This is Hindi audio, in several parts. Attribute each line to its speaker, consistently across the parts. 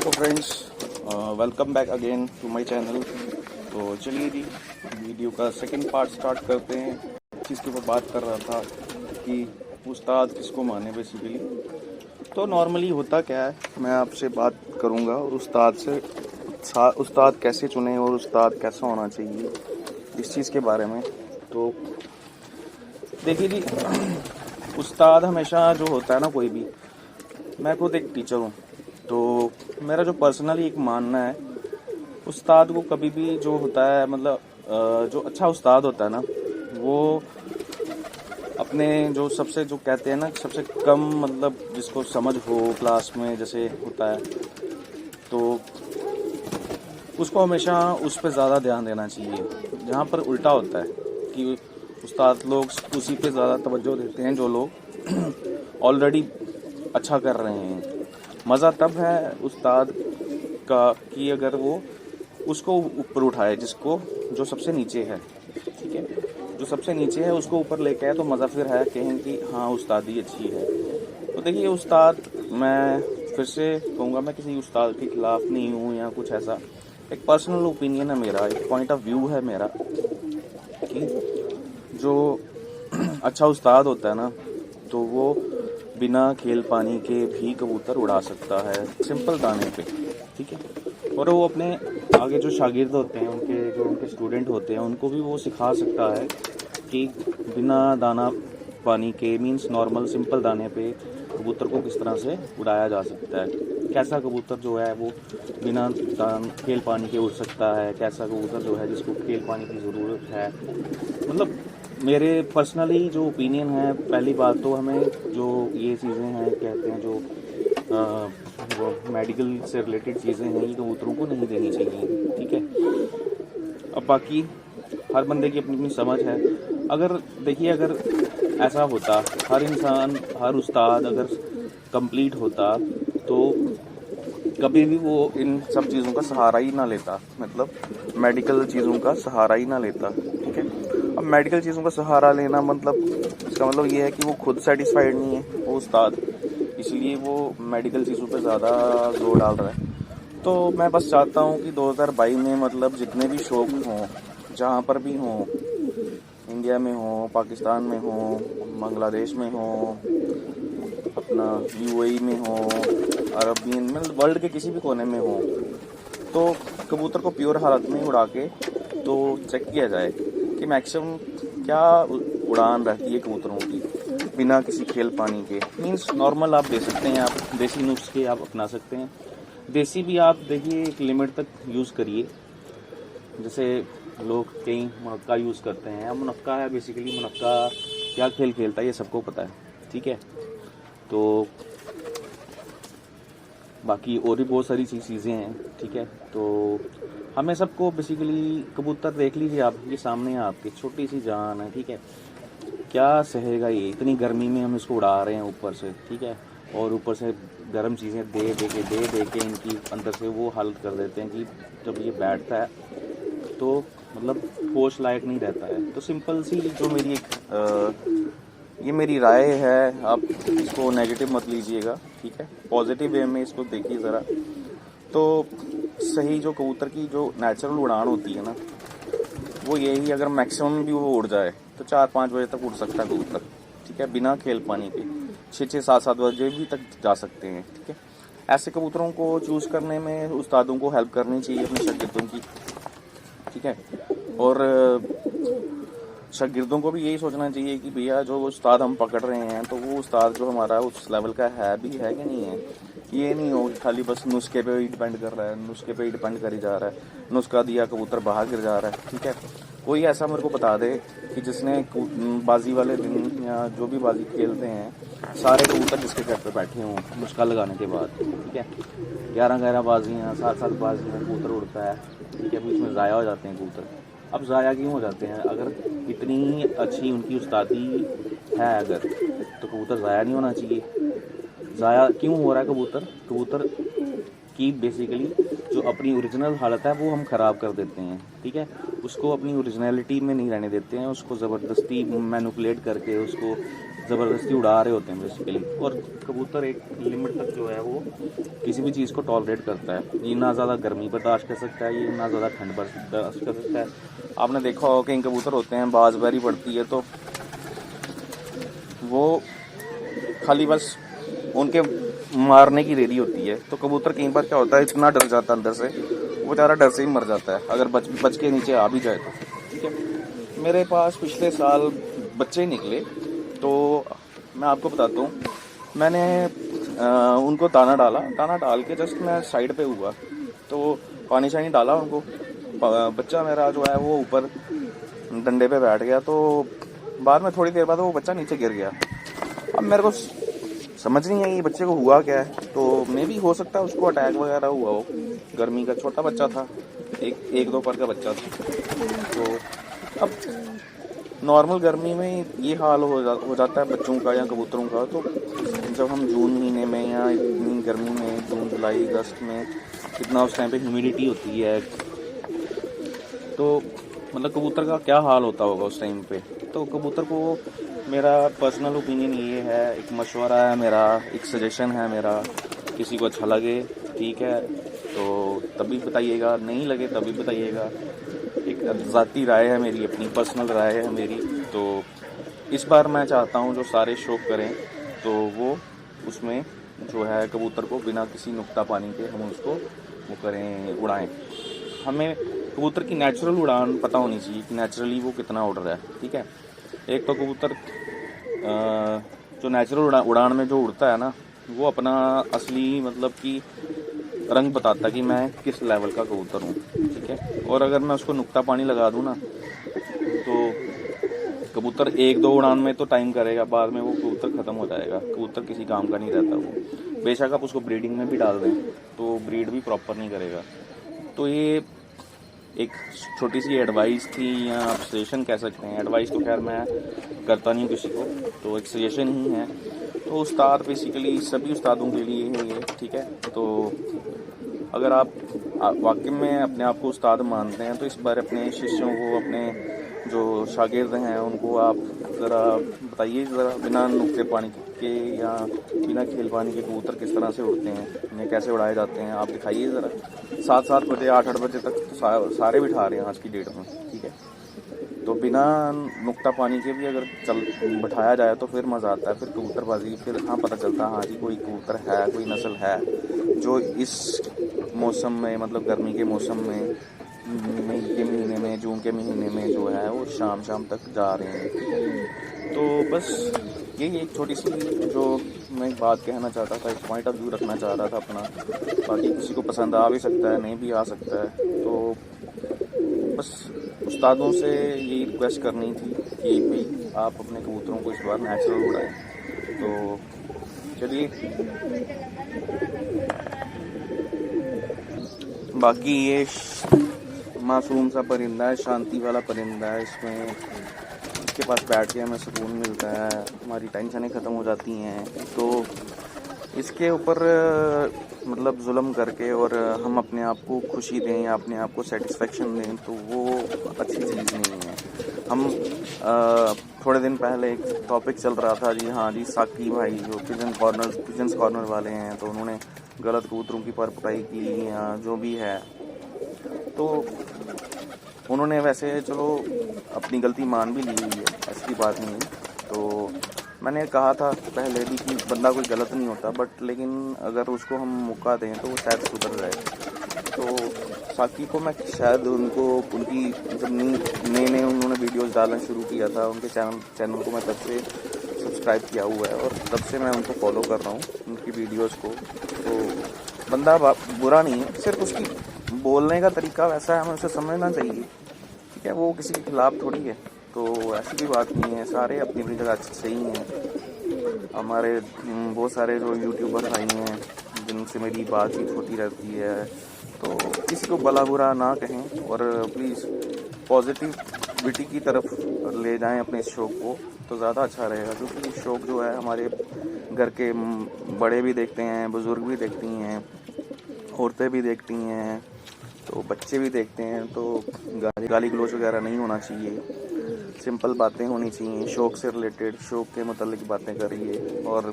Speaker 1: तो friends, welcome back again to my channel. तो चलिए जी, वीडियो का सेकंड पार्ट स्टार्ट करते हैं। चीज़ के ऊपर बात कर रहा था कि उस्ताद किसको माने बेसिकली। तो नॉर्मली होता क्या है, मैं आपसे बात करूंगा और उस्ताद से उस्ताद कैसे चुने और उस्ताद कैसा होना चाहिए इस चीज़ के बारे में। तो देखिए जी, उस्ताद हमेशा जो होता है ना, कोई भी, मैं खुद एक टीचर हूँ, तो मेरा जो पर्सनली एक मानना है, उस्ताद को कभी भी जो होता है, मतलब जो अच्छा उस्ताद होता है ना, वो अपने जो सबसे जो कहते हैं ना, सबसे कम मतलब जिसको समझ हो क्लास में जैसे होता है, तो उसको हमेशा उस पर ज़्यादा ध्यान देना चाहिए। जहाँ पर उल्टा होता है कि उस्ताद लोग उसी पे ज़्यादा तवज्जो देते हैं जो लोग ऑलरेडी अच्छा कर रहे हैं। मज़ा तब है उस्ताद का कि अगर वो उसको ऊपर उठाए, जिसको जो सबसे नीचे है, ठीक है, जो सबसे नीचे है उसको ऊपर लेके आए, तो मज़ा फिर है कहें कि हाँ उस्तादी अच्छी है। तो देखिए उस्ताद, मैं फिर से कहूँगा, मैं किसी उस्ताद के खिलाफ नहीं हूँ या कुछ ऐसा, एक पर्सनल ओपिनियन है मेरा, एक पॉइंट ऑफ व्यू है मेरा कि जो अच्छा उस्ताद होता है ना, तो वो बिना खेल पानी के भी कबूतर उड़ा सकता है, सिंपल दाने पे, ठीक है। और वो अपने आगे जो शागिर्द होते हैं, उनके स्टूडेंट होते हैं, उनको भी वो सिखा सकता है कि बिना दाना पानी के, मींस नॉर्मल सिंपल दाने पे कबूतर को किस तरह से उड़ाया जा सकता है। कैसा कबूतर जो है वो बिना खेल पानी के उड़ सकता है, कैसा कबूतर जो है जिसको खेल पानी की ज़रूरत है। मतलब मेरे पर्सनली जो ओपिनियन है, पहली बात तो हमें जो ये चीज़ें हैं, कहते हैं जो मेडिकल से रिलेटेड चीज़ें हैं, ये कबूतरों को नहीं देनी चाहिए, ठीक है। अब बाकी हर बंदे की अपनी अपनी समझ है। अगर देखिए, अगर ऐसा होता, हर इंसान, हर उस्ताद अगर कंप्लीट होता, तो कभी भी वो इन सब चीज़ों का सहारा ही ना लेता, मतलब मेडिकल चीज़ों का सहारा ही ना लेता, ठीक है। अब मेडिकल चीज़ों का सहारा लेना मतलब, इसका मतलब ये है कि वो खुद सेटिस्फाइड नहीं है वो उस्ताद, इसलिए वो मेडिकल चीज़ों पे ज़्यादा जोर डाल रहा है। तो मैं बस चाहता हूँ कि 2022 में मतलब जितने भी शौक हों, जहाँ पर भी हों, इंडिया में हो, पाकिस्तान में हो, बांग्लादेश में हो, अपना यूएई में हो, अरबियन मतलब वर्ल्ड के किसी भी कोने में हो, तो कबूतर को प्योर हालत में उड़ा के तो चेक किया जाए कि मैक्सिमम क्या उड़ान रहती है कबूतरों की बिना किसी खेल पानी के। मींस नॉर्मल आप दे सकते हैं, आप देसी नुस्खे आप अपना सकते हैं। देसी भी आप देखिए एक लिमिट तक यूज़ करिए। जैसे लोग कई मुनक्का यूज़ करते हैं, अब मुनक्का है बेसिकली, मुनक्का क्या खेल खेलता है ये सबको पता है, ठीक है। तो बाकी और भी बहुत सारी चीज़ें हैं, ठीक है। तो हमें सबको बेसिकली, कबूतर देख लीजिए आप, ये सामने है आपकी, छोटी सी जान है, ठीक है। क्या सहेगा ये, इतनी गर्मी में हम इसको उड़ा रहे हैं ऊपर से, ठीक है, और ऊपर से गर्म चीज़ें दे के इनकी अंदर से वो हालत कर देते हैं कि जब ये बैठता है तो मतलब होश लायक नहीं रहता है। तो सिंपल सी जो मेरी ये मेरी राय है, आप इसको नेगेटिव मत लीजिएगा, ठीक है, पॉजिटिव वे में इसको देखिए ज़रा। तो सही जो कबूतर की जो नेचुरल उड़ान होती है ना, वो यही, अगर मैक्सिमम भी वो उड़ जाए तो 4-5 बजे तक उड़ सकता है कबूतर, ठीक है, बिना खेल पानी के 6-7 बजे भी तक जा सकते हैं, ठीक है। ऐसे कबूतरों को चूज़ करने में उस्तादों को हेल्प करनी चाहिए अपने शागिर्दों की, ठीक है। और शागिर्दों को भी यही सोचना चाहिए कि भैया जो उस्ताद हम पकड़ रहे हैं, तो वो उस्ताद जो हमारा उस लेवल का है भी है कि नहीं है। ये नहीं हो कि खाली बस नुस्खे पे ही डिपेंड कर रहा है, नुस्खे पे ही डिपेंड करी जा रहा है, नुस्खा दिया कबूतर बाहर गिर जा रहा है, ठीक है। कोई ऐसा मेरे को बता दे कि जिसने बाजी वाले दिन या जो भी बाजी खेलते हैं, सारे कबूतर जिसके घर पे बैठे हों नुस्खा लगाने के बाद, ठीक है, 11-11 बाजियाँ, 7-7 बाजियाँ, कबूतर उड़ता है, ठीक है, बीच में ज़ाया हो जाते हैं कबूतर। अब ज़ाया क्यों हो जाते हैं? अगर इतनी अच्छी उनकी उस्तादी है अगर, तो कबूतर ज़ाया नहीं होना चाहिए, ज़ाया क्यों हो रहा है कबूतर की बेसिकली जो अपनी ओरिजिनल हालत है वो हम ख़राब कर देते हैं, ठीक है। उसको अपनी ओरिजिनलिटी में नहीं रहने देते हैं, उसको ज़बरदस्ती मैनिपुलेट करके उसको ज़बरदस्ती उड़ा रहे होते हैं बेसिकली। और कबूतर एक लिमिट तक जो है वो किसी भी चीज़ को टॉलरेट करता है। ये ना ज़्यादा गर्मी बर्दाश्त कर सकता है, ये ना ज़्यादा ठंड बर्दाश्त कर सकता है। आपने देखा होगा कहीं कबूतर होते हैं बाजबारी पड़ती है तो वो खाली बस उनके मारने की रेडी होती है। तो कबूतर कई बार क्या होता है, इतना डर जाता है अंदर से, वो बेचारा डर से ही मर जाता है अगर बच के नीचे आ भी जाए तो, ठीक है। मेरे पास पिछले साल बच्चे निकले तो मैं आपको बताता हूँ, मैंने उनको दाना डाल के जस्ट मैं साइड पे हुआ तो पानी शानी डाला उनको। बच्चा मेरा जो है वो ऊपर डंडे पे बैठ गया, तो बाद में थोड़ी देर बाद वो बच्चा नीचे गिर गया। अब मेरे को समझ नहीं आई बच्चे को हुआ क्या है, तो मे भी हो सकता है उसको अटैक वगैरह हुआ हो। गर्मी का छोटा बच्चा था, एक दो पर का बच्चा था। तो अब नॉर्मल गर्मी में ये हाल हो जाता है बच्चों का या कबूतरों का। तो जब हम जून महीने में या इतनी गर्मी में जून जुलाई अगस्त में इतना उस टाइम पे ह्यूमिडिटी होती है, तो मतलब कबूतर का क्या हाल होता होगा उस टाइम पे। तो कबूतर को मेरा पर्सनल ओपिनियन ये है, एक मशवरा है मेरा, एक सजेशन है मेरा, किसी को अच्छा लगे ठीक है तो तभी बताइएगा, नहीं लगे तभी बताइएगा। एक ज़ाती राय है मेरी, अपनी पर्सनल राय है मेरी। तो इस बार मैं चाहता हूँ जो सारे शौक करें तो वो उसमें जो है कबूतर को बिना किसी नुक्ता पानी के हम उसको वो करें, उड़ाएं। हमें कबूतर की नेचुरल उड़ान पता होनी चाहिए कि नेचुरली वो कितना उड़ रहा है, ठीक है। एक तो कबूतर जो नेचुरल उड़ान में जो उड़ता है ना, वो अपना असली मतलब कि रंग बताता है कि मैं किस लेवल का कबूतर हूँ, ठीक है। और अगर मैं उसको नुक्ता पानी लगा दूँ ना तो कबूतर एक दो उड़ान में तो टाइम करेगा, बाद में वो कबूतर ख़त्म हो जाएगा। कबूतर किसी काम का नहीं रहता वो, बेशक आप उसको ब्रीडिंग में भी डाल दें तो ब्रीड भी प्रॉपर नहीं करेगा। तो ये एक छोटी सी एडवाइस थी या आप सजेशन कह सकते हैं। एडवाइस तो खैर मैं करता नहीं किसी को, तो एक सजेशन ही है। तो उस्ताद बेसिकली सभी उस्तादों के लिए है ये, ठीक है। तो अगर आप वाकई में अपने आप को उस्ताद मानते हैं तो इस बार अपने शिष्यों को, अपने जो शागिर्द हैं उनको आप ज़रा बताइए, ज़रा बिना नुक्ते पानी के या बिना खेल पानी के कबूतर किस तरह से उड़ते हैं, उन्हें कैसे उड़ाए जाते हैं, आप दिखाइए ज़रा। 7-7 बजे 8-8 बजे तक तो सारे बिठा रहे हैं आज की डेट में, ठीक है। तो बिना नुक्ता पानी के भी अगर बिठाया जाए तो फिर मज़ा आता है, फिर कबूतरबाजी, फिर हाँ पता चलता है हाँ जी कोई कबूतर है, कोई नस्ल है जो इस मौसम में, मतलब गर्मी के मौसम में, मई के महीने में, जून के महीने में जो है वो शाम तक जा रहे हैं। तो बस यही एक छोटी सी जो मैं एक बात कहना चाहता था, एक पॉइंट ऑफ व्यू रखना चाह रहा था अपना। बाकी किसी को पसंद आ भी सकता है, नहीं भी आ सकता है। तो बस उस्तादों से यही रिक्वेस्ट करनी थी कि भाई आप अपने कबूतरों को इस बार नेचुरल उड़ाएं। तो चलिए, बाकी ये मासूम सा परिंदा है, शांति वाला परिंदा है, इसमें इसके पास बैठ के हमें सुकून मिलता है, हमारी टेंशनें ख़त्म हो जाती हैं। तो इसके ऊपर मतलब जुल्म करके और हम अपने आप को खुशी दें या अपने आप को सेटिस्फेक्शन दें तो वो अच्छी चीज़ नहीं है। हम थोड़े दिन पहले एक टॉपिक चल रहा था जी, हाँ जी, साकी भाई जो पिजन्स कॉर्नर वाले हैं, तो उन्होंने गलत कबूतरों की परपटाई की या जो भी है। तो उन्होंने वैसे चलो अपनी गलती मान भी ली हुई है, ऐसी बात नहीं है। तो मैंने कहा था पहले भी कि बंदा कोई गलत नहीं होता, बट लेकिन अगर उसको हम मौका दें तो वो शायद सुधर जाए। तो साकी को मैं शायद उनकी जब नए उन्होंने वीडियोस डालना शुरू किया था, उनके चैनल को मैं तब से सब्सक्राइब किया हुआ है और तब से मैं उनको फॉलो कर रहा हूँ, उनकी वीडियोस को। तो बंदा बुरा नहीं है, सिर्फ उसकी बोलने का तरीका वैसा है, हमें उसे समझना चाहिए, ठीक है। वो किसी के खिलाफ थोड़ी है, तो ऐसी भी बात नहीं है, सारे अपनी अपनी जगह सही हैं। हमारे बहुत सारे जो यूट्यूबर भाई हैं जिनसे मेरी बातचीत होती रहती है, तो किसी को भला बुरा ना कहें और प्लीज़ पॉजिटिविटी की तरफ ले जाएं अपने इस शौक़ को, तो ज़्यादा अच्छा रहेगा। क्योंकि शौक़ जो है हमारे घर के बड़े भी देखते हैं, बुज़ुर्ग भी देखती हैं, औरतें भी देखती हैं, तो बच्चे भी देखते हैं। तो गाली गलौज वगैरह नहीं होना चाहिए, सिंपल बातें होनी चाहिए, शौक़ से रिलेटेड, शौक़ के मुतालिक बातें करिए और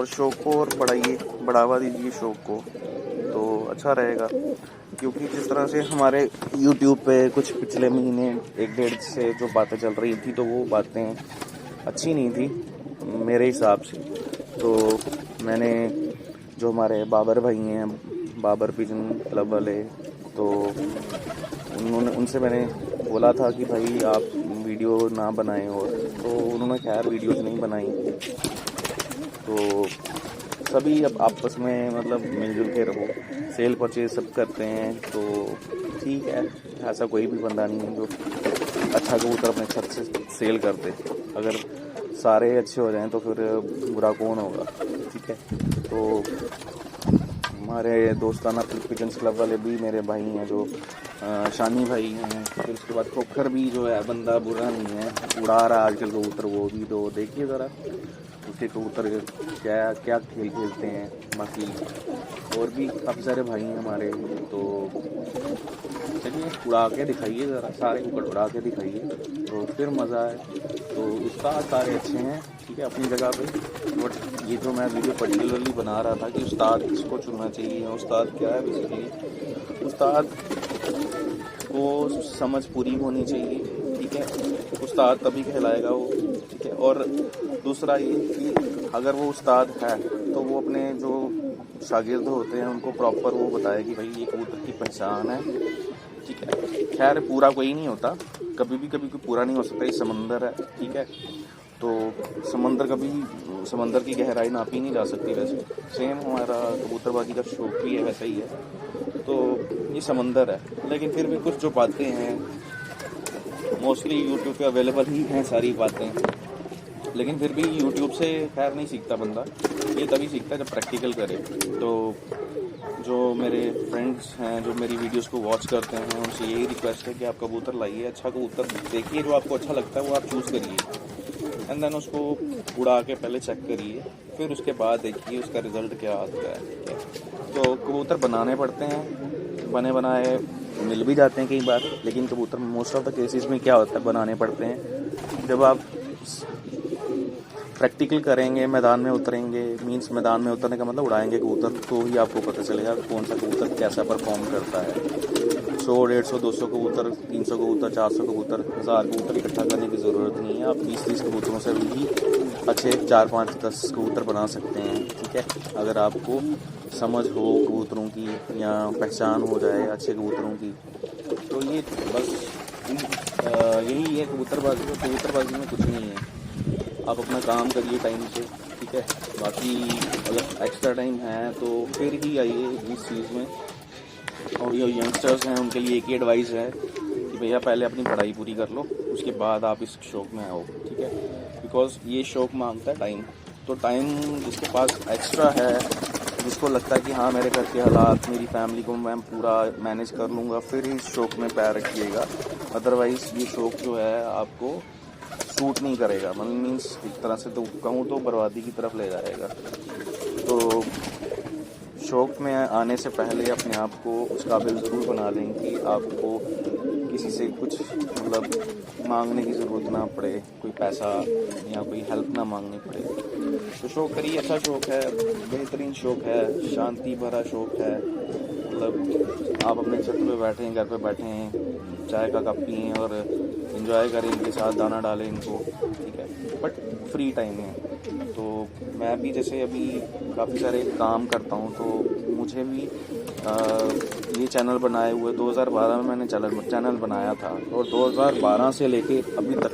Speaker 1: शौक़ को और बढ़ावा दीजिए शौक़ को, तो अच्छा रहेगा। क्योंकि जिस तरह से हमारे YouTube पे कुछ पिछले महीने 1-1.5 से जो बातें चल रही थी, तो वो बातें अच्छी नहीं थी मेरे हिसाब से। तो मैंने जो हमारे बाबर भाई हैं, बाबर पिजन क्लब वाले, तो उनसे मैंने बोला था कि भाई आप वीडियो ना बनाएं, और तो उन्होंने खैर वीडियोज़ नहीं बनाई। तो सभी अब आपस में मतलब मिलजुल के रहो, सेल परचेज सब करते हैं, तो ठीक है। ऐसा कोई भी बंदा नहीं है जो अच्छा कबूतर अपने छत से सेल कर दे। अगर सारे अच्छे हो जाएं तो फिर बुरा कौन होगा, ठीक है। तो हमारे दोस्ताना पिजन्स क्लब वाले भी मेरे भाई हैं, जो शानी भाई हैं। फिर उसके बाद खोखर भी जो है बंदा बुरा नहीं है, उड़ा रहा आजकल कबूतर, वो भी तो देखिए ज़रा उसके कबूतर क्या क्या खेल खेलते हैं। बाकी और भी काफ़ी सारे भाई हैं हमारे, तो चलिए उड़ा के दिखाइए ज़रा, सारे कुकर उड़ा के दिखाइए तो फिर मज़ा आए। तो उस्ताद सारे अच्छे हैं, ठीक है, अपनी जगह पे। बट ये जो मैं वीडियो पर्टिकुलरली बना रहा था कि उस्ताद किसको चुनना चाहिए, उस्ताद क्या है, बेसिकली उस्ताद को समझ पूरी होनी चाहिए, ठीक है। उस्ताद तभी कहलाएगा वो, ठीक है। और दूसरा ये कि अगर वो उस्ताद है तो वो अपने जो शागिर्द होते हैं उनको प्रॉपर वो बताए कि भाई ये कबूतर की पहचान है, ठीक है। खैर पूरा कोई नहीं होता, कभी कोई पूरा नहीं हो सकता, ये समंदर है, ठीक है। तो समंदर की गहराई नापी नहीं जा सकती। वैसे सेम हमारा कबूतरबाजी का शौक भी है, वैसा ही है। तो ये समंदर है, लेकिन फिर भी कुछ जो बातें हैं मोस्टली यूट्यूब पे अवेलेबल ही हैं सारी बातें, लेकिन फिर भी यूट्यूब से खैर नहीं सीखता बंदा, ये तभी सीखता है जब प्रैक्टिकल करे। तो जो मेरे फ्रेंड्स हैं जो मेरी वीडियोस को वॉच करते हैं, उनसे यही रिक्वेस्ट है कि आप कबूतर लाइए, अच्छा कबूतर देखिए, जो आपको अच्छा लगता है वो आप चूज़ करिए, एंड देन उसको उड़ा के पहले चेक करिए, फिर उसके बाद देखिए उसका रिज़ल्ट क्या आता है। तो कबूतर बनाने पड़ते हैं, बने बनाए मिल भी जाते हैं कई बार, लेकिन कबूतर मोस्ट ऑफ द केसेस में क्या होता है, बनाने पड़ते हैं। जब आप प्रैक्टिकल करेंगे, मैदान में उतरेंगे, मींस मैदान में उतरने का मतलब उड़ाएंगे कबूतर, तो ही आपको पता चलेगा कौन सा कबूतर कैसा परफॉर्म करता है। 100, 150, 200 कबूतर, 300 कबूतर, 400 कबूतर, 1000 कबूतर इकट्ठा करने की ज़रूरत नहीं है। आप 20-30 कबूतरों से भी अच्छे 4-5-10 कबूतर बना सकते हैं, ठीक है। अगर आपको समझ हो कबूतरों की या पहचान हो जाए अच्छे कबूतरों की, तो ये बस यही है कबूतरबाजी में कुछ नहीं है। आप अपना काम करिए टाइम से, ठीक है। बाकी अगर एक्स्ट्रा टाइम है तो फिर ही आइए इस चीज़ में। और जो यंगस्टर्स हैं उनके लिए एक ही एडवाइस है कि भैया पहले अपनी पढ़ाई पूरी कर लो, उसके बाद आप इस शौक़ में आओ, ठीक है। बिकॉज़ ये शौक़ मांगता है टाइम। तो टाइम जिसके पास एक्स्ट्रा है, जिसको लगता है कि हाँ मेरे घर के हालात, मेरी फैमिली को मैं पूरा मैनेज कर लूँगा, फिर ही इस शौक़ में पैर रखिएगा। अदरवाइज़ ये शौक़ जो है आपको सूट नहीं करेगा, मीन्स एक तरह से तो कहूँ तो बर्बादी की तरफ ले जाएगा। तो शौक़ में आने से पहले अपने आप को उस काबिल ज़रूर बना लें कि आपको किसी से कुछ मतलब मांगने की ज़रूरत ना पड़े, कोई पैसा या कोई हेल्प ना मांगनी पड़े। तो शौक़ करिए, अच्छा शौक़ है, बेहतरीन शौक़ है, शांति भरा शौक़ है। मतलब आप अपने छत पे बैठें, घर पे बैठें, चाय का कप पिएँ और एंजॉय करें, इनके साथ दाना डालें इनको, ठीक है। बट फ्री टाइम में तो मैं भी जैसे अभी काफ़ी सारे काम करता हूँ, तो मुझे भी ये चैनल बनाए हुए 2012 में मैंने चैनल बनाया था, और 2012 से लेके अभी तक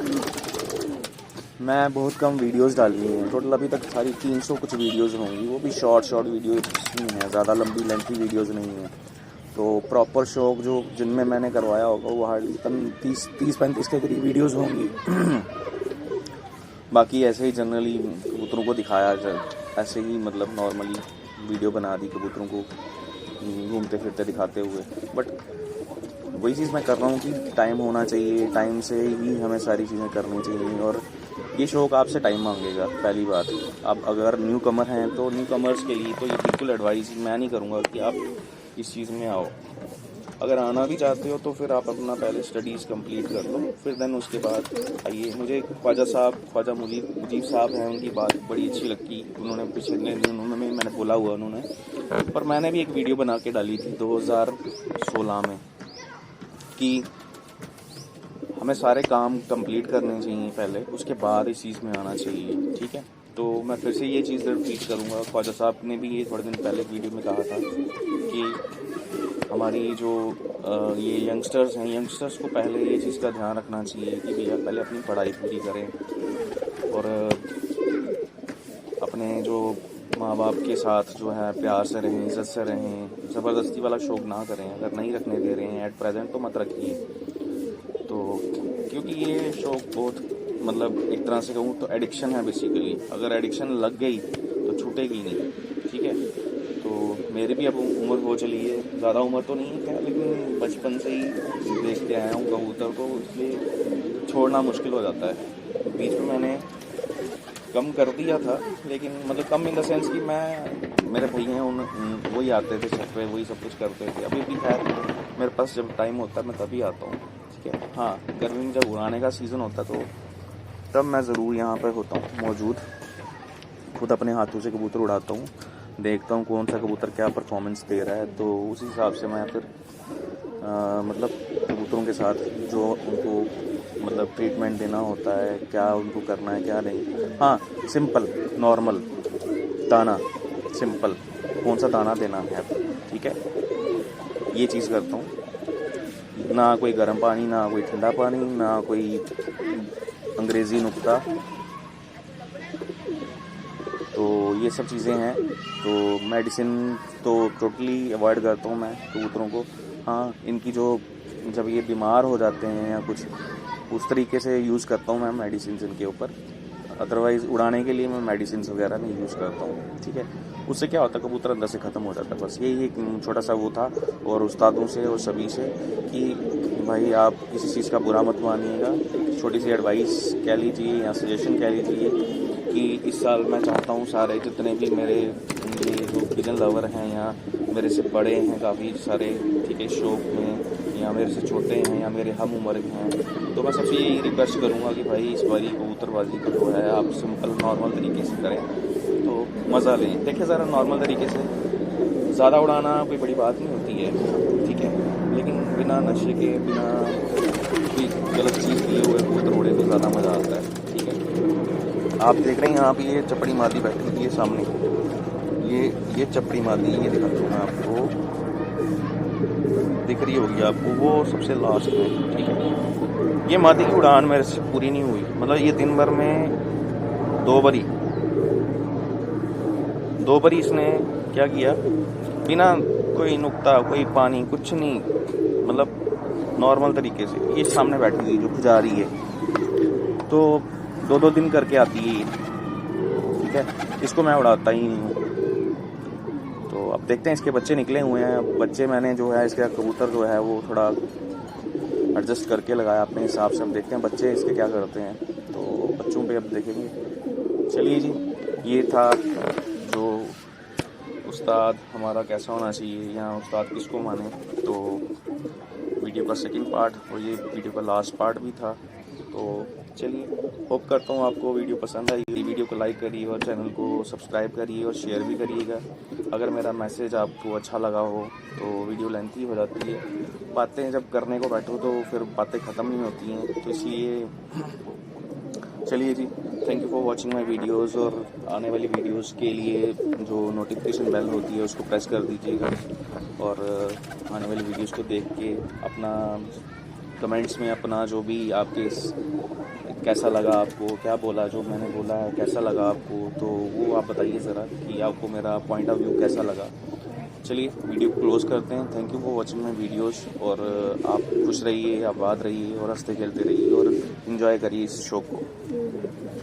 Speaker 1: मैं बहुत कम वीडियोस डाली हैं। टोटल अभी तक सारी 300 कुछ वीडियोस होंगी, वो भी शॉर्ट वीडियोस नहीं है, ज़्यादा लंबी लेंथी वीडियोस नहीं है। तो प्रॉपर शौक़ जो जिनमें मैंने करवाया होगा वो हार्डली 30-35 के करीब वीडियोस होंगी। बाकी ऐसे ही जनरली कबूतरों को दिखाया जाए, ऐसे ही मतलब नॉर्मली वीडियो बना दी कबूतरों को घूमते फिरते दिखाते हुए। बट वही चीज़ मैं कर रहा हूँ कि टाइम होना चाहिए, टाइम से ही हमें सारी चीज़ें करनी चाहिए। और ये शौक आपसे टाइम मांगेगा। पहली बात, आप अगर न्यू कमर हैं तो न्यू कमर्स के लिए तो ये बिल्कुल एडवाइस मैं नहीं करूँगा कि आप इस चीज़ में आओ। अगर आना भी चाहते हो तो फिर आप अपना पहले स्टडीज़ कंप्लीट कर लो, फिर देन उसके बाद आइए। मुझे ख्वाजा मुजीब साहब हैं, उनकी बात बड़ी अच्छी लगी। उन्होंने पिछले दिन उन्होंने मैंने बोला हुआ उन्होंने, पर मैंने भी एक वीडियो बना के डाली थी 2016 में कि हमें सारे काम कंप्लीट करने चाहिए पहले, उसके बाद इस चीज़ में आना चाहिए। ठीक है, तो मैं फिर से ये चीज़ रिपीट करूँगा। ख्वाजा साहब ने भी ये थोड़े दिन पहले वीडियो में कहा था कि हमारी जो ये यंगस्टर्स हैं, यंगस्टर्स को पहले ये चीज़ का ध्यान रखना चाहिए कि भैया पहले अपनी पढ़ाई पूरी करें और अपने जो माँ बाप के साथ जो है प्यार से रहें, इज़्ज़त से रहें। ज़बरदस्ती वाला शौक़ ना करें। अगर नहीं रखने दे रहे हैं एट प्रेजेंट तो मत रखिए। तो क्योंकि ये शौक़ बहुत मतलब एक तरह से कहूँ तो एडिक्शन है बेसिकली। अगर एडिक्शन लग गई तो छूटेगी नहीं। ठीक है, तो मेरी भी अब उम्र हो चली है, ज़्यादा उम्र तो नहीं है क्या, लेकिन बचपन से ही देखते आया हूँ कबूतर को, इसलिए छोड़ना मुश्किल हो जाता है। बीच में मैंने कम कर दिया था, लेकिन मतलब कम इन द सेंस कि मेरे भैया हैं वही आते थे छत पे, वही सब कुछ करते थे। अभी भी खैर मेरे पास जब टाइम होता है मैं तभी आता हूँ। ठीक है, हाँ गर्मी में जब उड़ाने का सीज़न होता है तो तब मैं ज़रूर यहाँ पर होता हूँ मौजूद। खुद अपने हाथों से कबूतर उड़ाता हूँ, देखता हूँ कौन सा कबूतर क्या परफॉर्मेंस दे रहा है, तो उस हिसाब से मैं फिर मतलब कबूतरों के साथ जो उनको मतलब ट्रीटमेंट देना होता है, क्या उनको करना है क्या नहीं। हाँ, सिंपल नॉर्मल दाना, सिंपल कौन सा दाना देना है, ठीक है, ये चीज़ करता हूँ। ना कोई गर्म पानी, ना कोई ठंडा पानी, ना कोई अंग्रेज़ी नुक्ता, तो ये सब चीज़ें हैं। तो मेडिसिन तो टोटली अवॉइड करता हूँ मैं कबूतरों को। हाँ, इनकी जो जब ये बीमार हो जाते हैं या कुछ उस तरीके से यूज़ करता हूँ मैं मेडिसिन इनके ऊपर। अदरवाइज़ उड़ाने के लिए मैं मेडिसिन वगैरह नहीं यूज़ करता हूँ। ठीक है, उससे क्या होता है कबूतर अंदर से ख़त्म हो जाता है। बस यही एक छोटा सा वो था, और उस्तादों से और सभी से कि भाई आप किसी चीज़ का बुरा मत मानिएगा। छोटी सी एडवाइस कह लीजिए या सजेशन कह लीजिए कि इस साल मैं चाहता हूँ सारे जितने भी मेरे ये जो पिजन लवर हैं या मेरे से बड़े हैं काफ़ी सारे, ठीक है, शौक में, या मेरे से छोटे हैं या मेरे हम उम्र के हैं, तो मैं सबसे यही रिक्वेस्ट करूँगा कि भाई इस बारी कबूतरबाजी को जो है आप सिंपल नॉर्मल तरीके से करें तो मज़ा लें। देखिए ज़रा नॉर्मल तरीके से, ज़्यादा उड़ाना कोई बड़ी बात नहीं होती है, ठीक है, लेकिन बिना नशे के, बिना कोई गलत चीज़ किए हुए कबूतर उड़े तो ज़्यादा मज़ा आता है। ठीक है, आप देख रहे हैं यहाँ पे ये चपड़ी मादी बैठी हुई है सामने, ये चपड़ी मादी, ये दिखाता हूँ मैं आपको, दिख रही होगी आपको, वो सबसे लास्ट में। ठीक है, ये मादी की उड़ान मेरे से पूरी नहीं हुई, मतलब ये दिन भर में दो बारी इसने क्या किया, बिना कोई नुक्ता, कोई पानी, कुछ नहीं, मतलब नॉर्मल तरीके से ये सामने बैठी हुई जो खुजा रही है, तो 2-2 दिन करके आती है ये। ठीक है, इसको मैं उड़ाता ही नहीं हूँ। तो अब देखते हैं, इसके बच्चे निकले हुए हैं। बच्चे मैंने जो है इसका कबूतर जो है वो थोड़ा एडजस्ट करके लगाया अपने हिसाब से। अब देखते हैं बच्चे इसके क्या करते हैं, तो बच्चों पे अब देखेंगे। चलिए जी, ये था जो उस्ताद हमारा कैसा होना चाहिए या उस्ताद किसको माने, तो वीडियो का सेकंड पार्ट और ये वीडियो का लास्ट पार्ट भी था। तो चलिए, होप करता हूँ आपको वीडियो पसंद आई। वीडियो को लाइक करिए और चैनल को सब्सक्राइब करिए और शेयर भी करिएगा। अगर मेरा मैसेज आपको अच्छा लगा हो तो वीडियो लेंथी हो जाती है, बातें जब करने को बैठो तो फिर बातें ख़त्म नहीं होती हैं, तो इसलिए चलिए जी, thank you for watching my videos. और आने वाली वीडियोज़ के लिए जो नोटिफिकेशन बेल होती है उसको प्रेस कर दीजिएगा, और आने वाली वीडियोज़ को देख के अपना कमेंट्स में अपना जो भी आपके कैसा लगा, आपको क्या बोला, जो मैंने बोला है कैसा लगा आपको, तो वो आप बताइए ज़रा कि आपको मेरा पॉइंट ऑफ व्यू कैसा लगा। चलिए, वीडियो को क्लोज़ करते हैं। Thank you for watching my videos, और आप खुश रहिए, आबाद रहिए और हंसते खेलते रहिए और इन्जॉय करिए इस शो को।